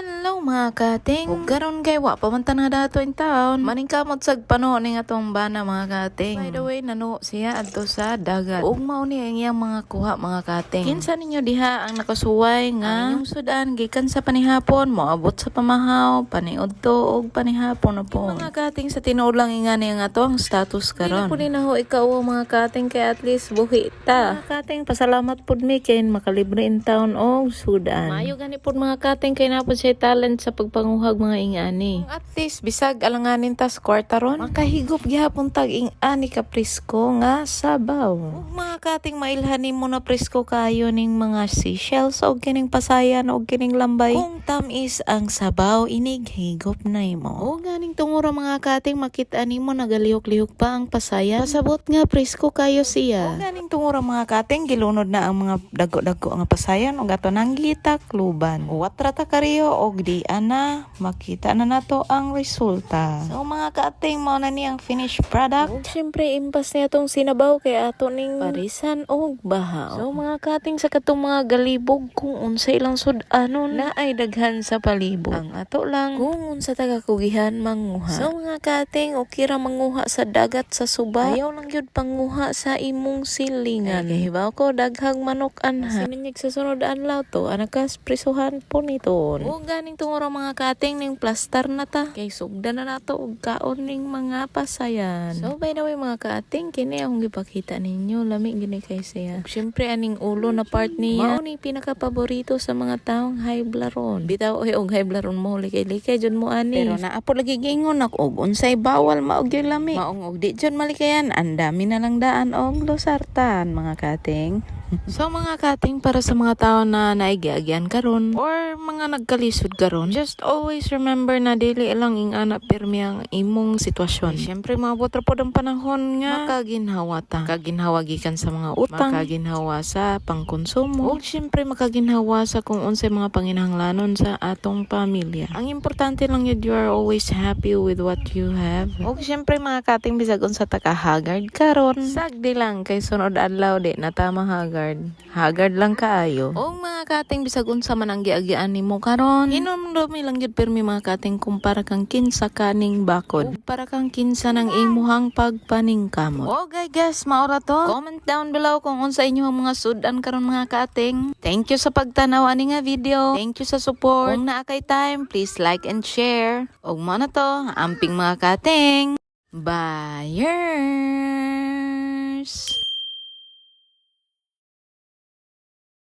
Hello mga kating. Ug karon kay wa pa man ta na dato in taon. Maning kamot sag pano ning atong bana mga kating. By the way, nano siya adto sa dagat. Ug mao ni ang iyang mga kuha mga kating. Kinsa ninyo diha ang nakasuway nga ang inyong sudan gikan sa panihapon moabot sa pamahaw, paniudto ug panihapon na po. Mga kating sa tinuod lang ingani ang ato ang status karon. Pudi na ho ikaw mga kating kay at least buhi ta. Mga kating pasalamat pud mi kay makalibre in taon og sudan. Maayo gani pud mga kating kay napod siya talent sa pagpanguhag mga ingani. At least bisag alanganin ta sa kwarta ron, makahigop gihapon tag ingani ka presko nga sabaw. Ug mga kating mailhanin mo na presko kayo ning mga seashells og kining pasayan og kining lambay. Kung tamis ang sabaw inig higop na imo. O ganing tungura mga kating makita nimo nagalihok-lihok pa ang pasaya. Pasabot nga presko kayo siya. O ganing tungura mga kating gilunod na ang mga dago-dago nga pasayan og ato nang gitakluban. Watra ta kariyo og di ana makita na nato ang resulta. So mga kating mao na ni ang finished product. Ug syempre impas niya tong sinabaw kay ato ning parisan og bahaw. So mga kating sa katong mga galibog kung unsa ilang sudanon na ay daghan sa palibog. Ang ato lang kung unsa taga-kugihan manguha. So mga kating okay ra manguha sa dagat sa suba. Ayaw lang gyud panguha sa imong silingan. Kay hibaw ko daghang manok anha. Sinunyag sa sunod adlaw to anakas prisuhan po nito. O ganing tunguro mga kating ning plaster na ta kay sugdan na nato og kaon ning mga pasayan. So by the way mga kating kini akong gipakita ninyo lami gini kay siya. Syempre aning ulo na part niya mao ni pinaka paborito sa mga taong high blaron. Bitaw oy og high blaron mo likay-likay jud mo ani. Pero naapod lagi gingon ako og unsay bawal maog gyud lami. Maong og di jud malikayan ang dami na lang daan og losartan mga kating. So mga kating para sa mga tao na naigiagyan karon or mga nagkalisod karon, just always remember na dili lang ing anak pirmi ang imong sitwasyon. Syempre maabot ra pod ang panahon nga makaginhawa ta. Makaginhawa gikan sa mga utang, makaginhawa sa pangkonsumo, ug syempre makaginhawa sa kung unsay mga panginahanglanon sa atong pamilya. Ang importante lang yun you are always happy with what you have. Ug syempre mga kating bisag unsa ta ka haggard karon, sagdi lang kay sunod adlaw di na ta mahagard. Haggard lang kaayo. O mga kating bisag unsa man ang giagian nimo karon, hinumdumi lang gyud pirmi mga kating kumpara kang kinsa kaning bakod. O para kang kinsa ng imuhang pagpaningkamot. O guys, maura to. Comment down below kung unsa inyong mga sudan karon mga kating. Thank you sa pagtanaw ani nga video. Thank you sa support. Kung naa kay time, please like and share. Og mo na to, amping mga kating. Buyers!